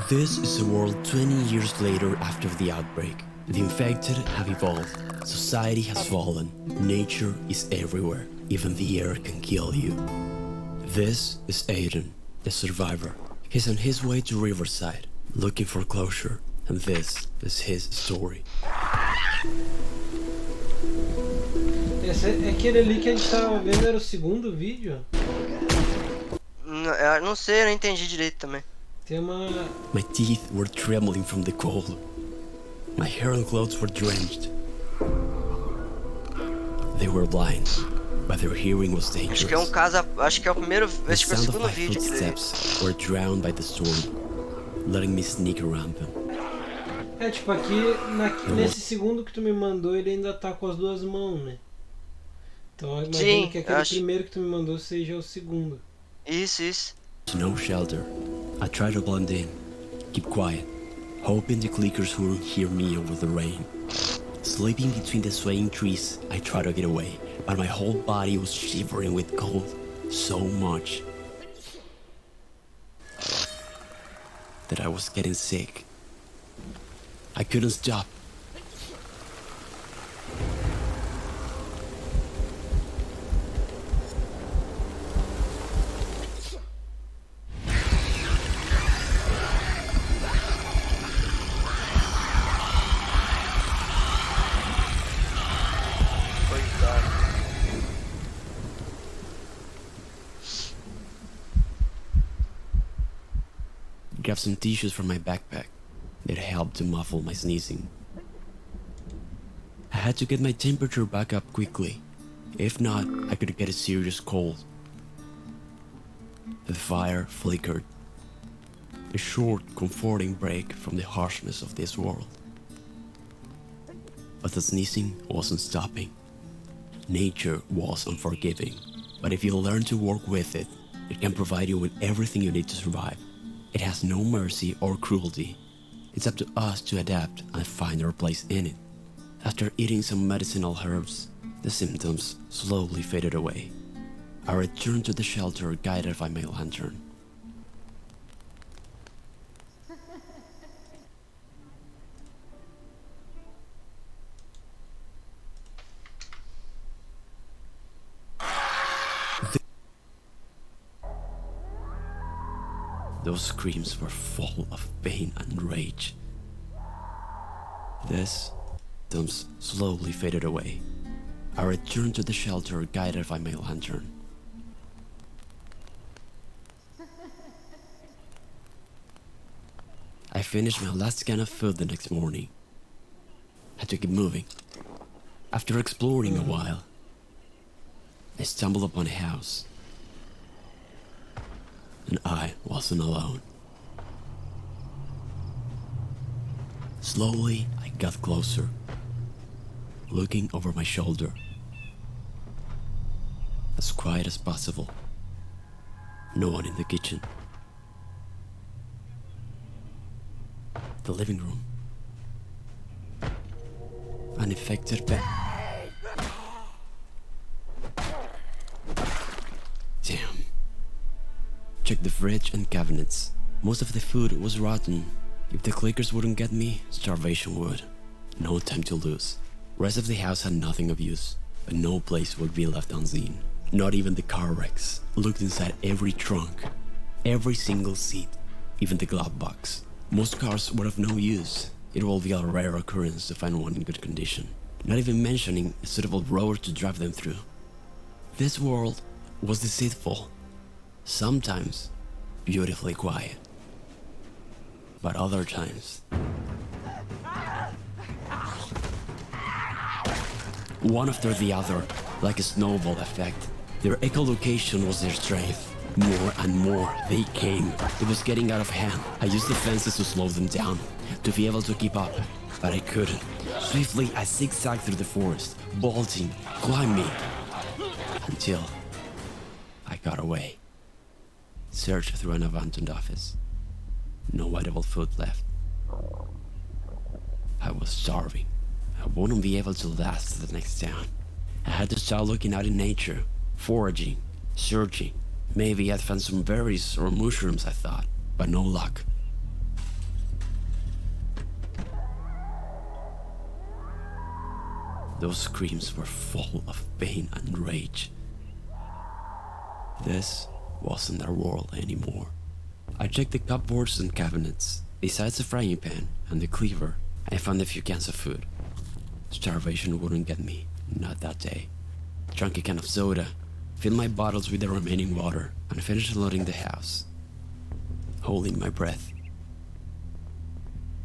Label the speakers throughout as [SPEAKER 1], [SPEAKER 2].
[SPEAKER 1] This is a world 20 years later after the outbreak. The infected have evolved, society has fallen, nature is everywhere, even the air can kill you. This is Aiden, the survivor. He's on his way to Riverside, looking for closure, and this is his story.
[SPEAKER 2] Esse é aquele ali que a gente tava vendo, era o segundo vídeo?
[SPEAKER 3] Eu não sei, eu não entendi direito também.
[SPEAKER 2] Tem uma...
[SPEAKER 1] My teeth were trembling from the cold. My hair and clothes were drenched. They were blind, but their hearing was dangerous.
[SPEAKER 3] Acho que é um caso, acho que é o primeiro,
[SPEAKER 1] The
[SPEAKER 3] acho que é o
[SPEAKER 1] sound of
[SPEAKER 3] segundo
[SPEAKER 1] my
[SPEAKER 3] vídeo que ele...
[SPEAKER 1] footsteps were drowned by the storm, letting me sneak around them.
[SPEAKER 2] É, tipo, aqui, nesse segundo que tu me mandou, ele ainda tá com as duas mãos, né? Então eu imagino que aquele primeiro que tu me mandou seja o segundo.
[SPEAKER 3] Isso.
[SPEAKER 1] No shelter. I try to blend in, keep quiet, hoping the clickers wouldn't hear me over the rain. Sleeping between the swaying trees, I try to get away, but my whole body was shivering with cold, so much that I was getting sick. I couldn't stop. Grabbed some tissues from my backpack that helped to muffle my sneezing. I had to get my temperature back up quickly. If not, I could get a serious cold. The fire flickered. A short, comforting break from the harshness of this world. But the sneezing wasn't stopping. Nature was unforgiving, but if you learn to work with it, it can provide you with everything you need to survive. It has no mercy or cruelty. It's up to us to adapt and find our place in it. After eating some medicinal herbs, the symptoms slowly faded away. I returned to the shelter guided by my lantern. Those screams were full of pain and rage. This symptoms slowly faded away. I returned to the shelter guided by my lantern. I finished my last can of food the next morning. Had to keep moving. After exploring a while, I stumbled upon a house. And I wasn't alone. Slowly, I got closer, looking over my shoulder. As quiet as possible. No one in the kitchen. The living room. An infected bed. Damn. Checked the fridge and cabinets. Most of the food was rotten. If the clickers wouldn't get me, starvation would. No time to lose. Rest of the house had nothing of use, but no place would be left unseen. Not even the car wrecks. Looked inside every trunk, every single seat, even the glove box. Most cars were of no use. It will be a rare occurrence to find one in good condition. Not even mentioning a suitable road to drive them through. This world was deceitful. Sometimes beautifully quiet, but other times one after the other, like a snowball effect. Their echolocation was their strength. More and more they came. It was getting out of hand. I used the fences to slow them down, to be able to keep up, but I couldn't. Swiftly I zigzagged through the forest, bolting, climbing, until I got away. Searched through an abandoned office. No edible food left. I was starving. I wouldn't be able to last to the next town. I had to start looking out in nature, foraging, searching. Maybe I'd find some berries or mushrooms, I thought, but no luck. Those screams were full of pain and rage. This wasn't our world anymore. I checked the cupboards and cabinets. Besides the frying pan and the cleaver, I found a few cans of food. Starvation wouldn't get me, not that day. Drank a can of soda, filled my bottles with the remaining water, and finished loading the house. Holding my breath.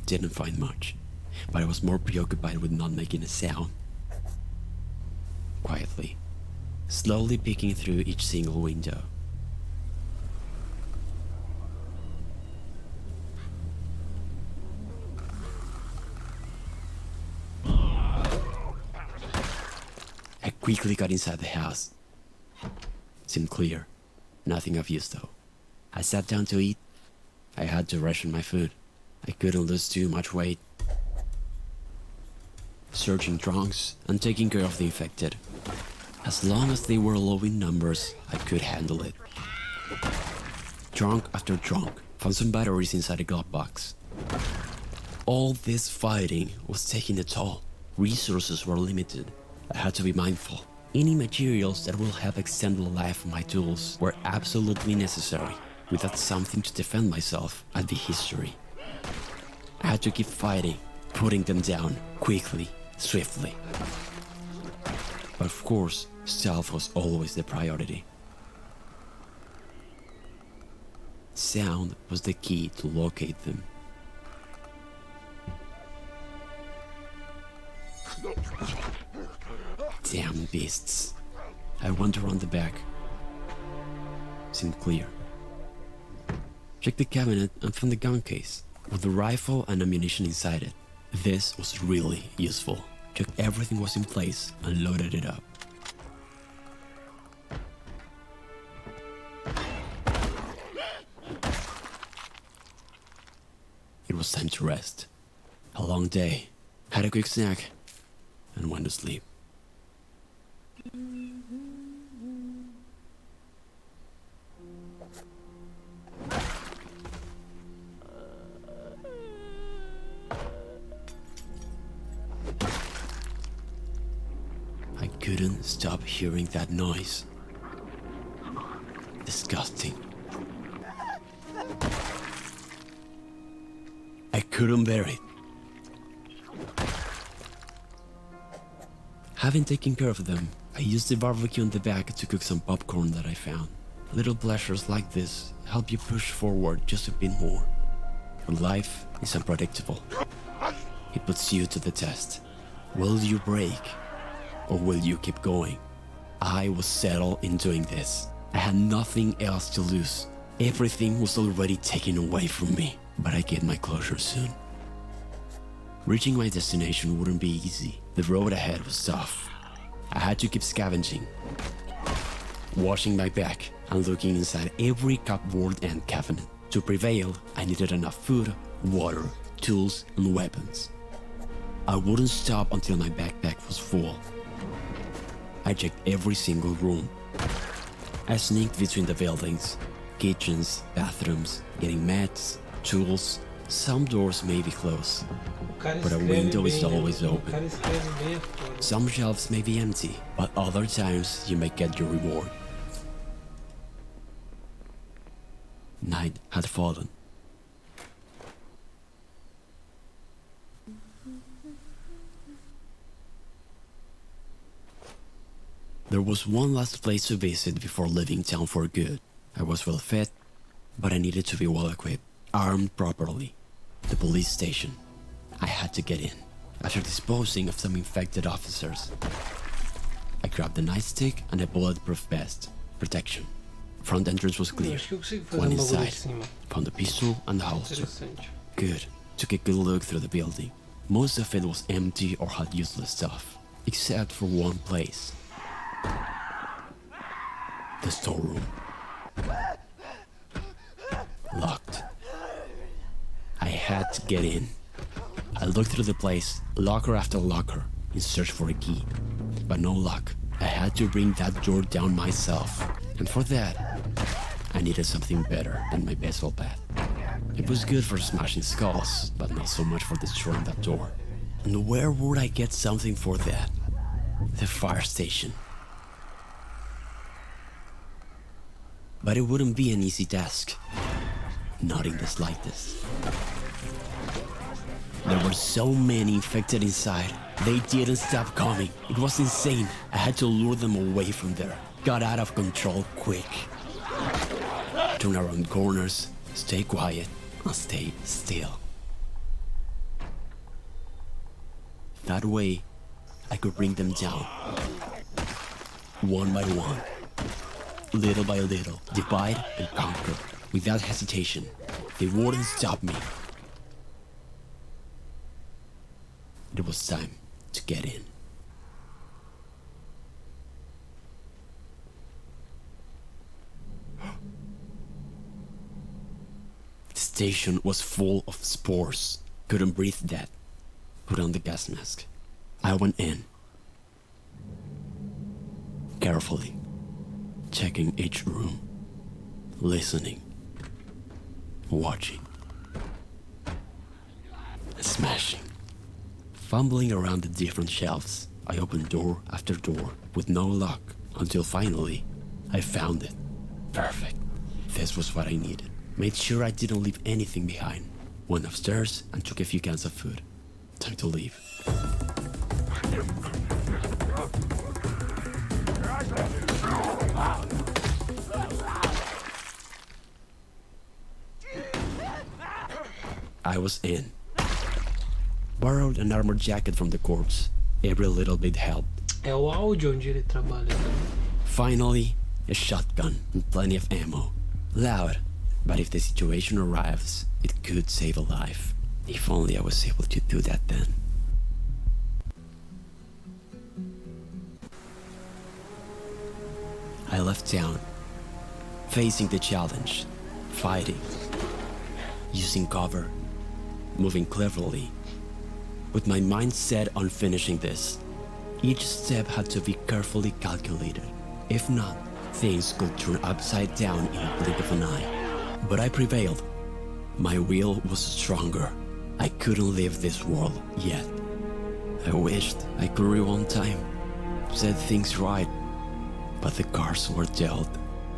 [SPEAKER 1] Didn't find much, but I was more preoccupied with not making a sound. Quietly, slowly peeking through each single window. I quickly got inside the house. Seemed clear. Nothing of use though. I sat down to eat. I had to ration my food. I couldn't lose too much weight. Searching trunks and taking care of the infected. As long as they were low in numbers, I could handle it. Trunk after trunk, found some batteries inside a glove box. All this fighting was taking a toll. Resources were limited. I had to be mindful. Any materials that will help extend the life of my tools were absolutely necessary. Without something to defend myself, I'd be history. I had to keep fighting, putting them down, quickly, swiftly. But of course, stealth was always the priority. Sound was the key to locate them. Damn beasts. I went around the back. Seemed clear. Checked the cabinet and found the gun case, with the rifle and ammunition inside it. This was really useful. Checked everything was in place and loaded it up. It was time to rest. A long day. Had a quick snack and went to sleep. I couldn't stop hearing that noise. Disgusting. I couldn't bear it. Having taken care of them, I used the barbecue in the back to cook some popcorn that I found. Little pleasures like this help you push forward just a bit more. But life is unpredictable. It puts you to the test. Will you break? Or will you keep going? I was settled in doing this. I had nothing else to lose. Everything was already taken away from me, but I get my closure soon. Reaching my destination wouldn't be easy. The road ahead was tough. I had to keep scavenging, washing my back and looking inside every cupboard and cabinet. To prevail, I needed enough food, water, tools, and weapons. I wouldn't stop until my backpack was full. I checked every single room. I sneaked between the buildings, kitchens, bathrooms, getting mats, tools. Some doors may be closed, but a window is always open. Some shelves may be empty, but other times you may get your reward. Night had fallen. There was one last place to visit before leaving town for good. I was well fed, but I needed to be well equipped, armed properly. The police station. I had to get in. After disposing of some infected officers, I grabbed a nightstick and a bulletproof vest. Protection. Front entrance was clear. Went inside. Found the pistol and the holster. Good. Took a good look through the building. Most of it was empty or had useless stuff, except for one place. The storeroom. Locked. I had to get in. I looked through the place, locker after locker, in search for a key. But no luck. I had to bring that door down myself. And for that, I needed something better than my baseball bat. It was good for smashing skulls, but not so much for destroying that door. And where would I get something for that? the fire station. But it wouldn't be an easy task. Not in the slightest. There were so many infected inside. They didn't stop coming. It was insane. I had to lure them away from there. Got out of control quick. Turn around corners, stay quiet, and stay still. That way, I could bring them down. One by one. Little by little, divide and conquer. Without hesitation. They wouldn't stop me. It was time to get in. The station was full of spores. Couldn't breathe that. Put on the gas mask. I went in. Carefully. Checking each room. Listening. Watching. Smashing. Fumbling around the different shelves, I opened door after door with no luck until finally I found it. Perfect. This was what I needed. Made sure I didn't leave anything behind. Went upstairs and took a few cans of food. Time to leave. I was in. Borrowed an armored jacket from the corpse. Every little bit helped.
[SPEAKER 2] É o áudio onde ele trabalha.
[SPEAKER 1] Finally, a shotgun and plenty of ammo. Loud, but if the situation arrives, it could save a life. If only I was able to do that then. I left town, facing the challenge, fighting, using cover, moving cleverly, with my mind set on finishing this. Each step had to be carefully calculated. If not, things could turn upside down in a blink of an eye. But I prevailed. My will was stronger. I couldn't leave this world yet. I wished I could rewind time, set things right, but the cards were dealt.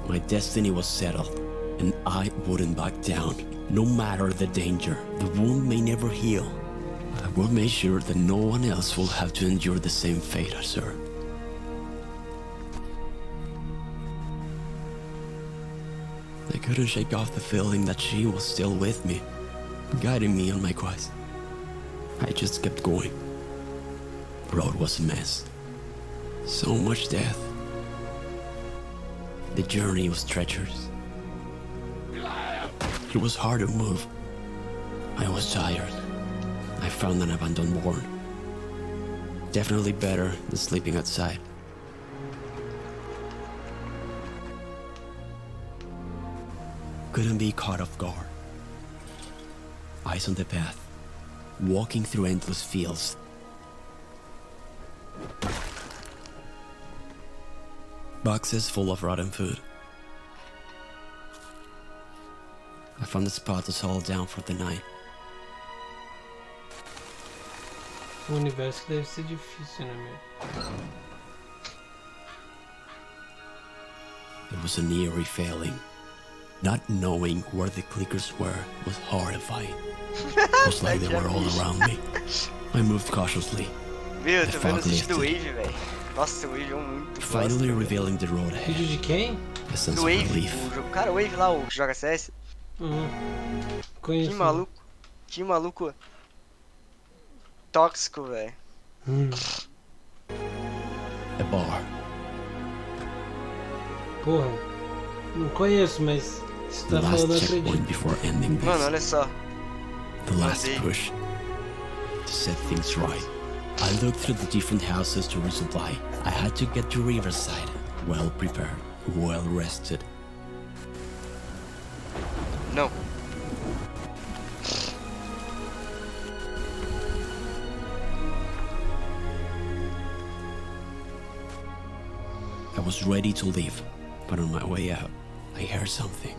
[SPEAKER 1] My destiny was settled, and I wouldn't back down. No matter the danger, the wound may never heal. I will make sure that no one else will have to endure the same fate as her. I couldn't shake off the feeling that she was still with me, guiding me on my quest. I just kept going. The road was a mess. So much death. The journey was treacherous. It was hard to move. I was tired. I found an abandoned barn. Definitely better than sleeping outside. Couldn't be caught off guard. Eyes on the path, walking through endless fields. Boxes full of rotten food. I found a spot to settle down for the night.
[SPEAKER 2] O universo que deve ser difícil, né, meu?
[SPEAKER 1] It was an eerie feeling. Not knowing where the clickers were was horrifying. It was like they were all around me. I moved cautiously.
[SPEAKER 3] Meu, eu
[SPEAKER 1] The
[SPEAKER 3] tô vendo o
[SPEAKER 1] fog
[SPEAKER 3] vídeo do
[SPEAKER 1] lifted.
[SPEAKER 3] Wave, velho. Nossa, o Wave é muito
[SPEAKER 1] Finally
[SPEAKER 3] bosta,
[SPEAKER 1] revealing the road
[SPEAKER 2] Vídeo
[SPEAKER 1] ahead.
[SPEAKER 2] de quem?
[SPEAKER 1] A sense
[SPEAKER 3] do
[SPEAKER 1] of
[SPEAKER 3] Wave,
[SPEAKER 1] relief.
[SPEAKER 3] o jogo. Cara, o Wave lá, o que joga CS.
[SPEAKER 2] Conheço.
[SPEAKER 3] Que maluco. Que maluco. Tóxico, velho.
[SPEAKER 1] A bar.
[SPEAKER 2] Porra. Não conheço, mas se
[SPEAKER 1] The
[SPEAKER 2] tá
[SPEAKER 1] last
[SPEAKER 2] falando eu
[SPEAKER 1] checkpoint
[SPEAKER 2] acredito.
[SPEAKER 1] before ending
[SPEAKER 3] Mano,
[SPEAKER 1] this.
[SPEAKER 3] olha só.
[SPEAKER 1] The last
[SPEAKER 3] Mandei.
[SPEAKER 1] push. To set things right. I looked through the different houses to resupply. I had to get to Riverside. Well prepared. Well rested.
[SPEAKER 3] Não.
[SPEAKER 1] I was ready to leave, but on my way out, I heard something.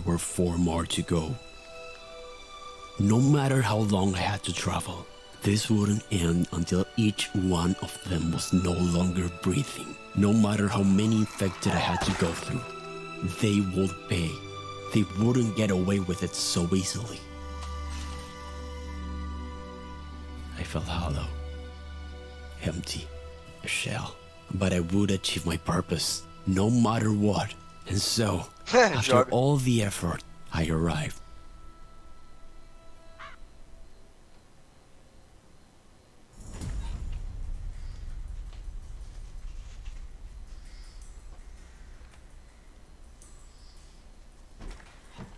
[SPEAKER 1] there were 4 more to go. No matter how long I had to travel, this wouldn't end until each one of them was no longer breathing. No matter how many infected I had to go through, they would pay. They wouldn't get away with it so easily. I felt hollow, empty, a shell. But I would achieve my purpose, no matter what. And so, after all the effort, I arrived.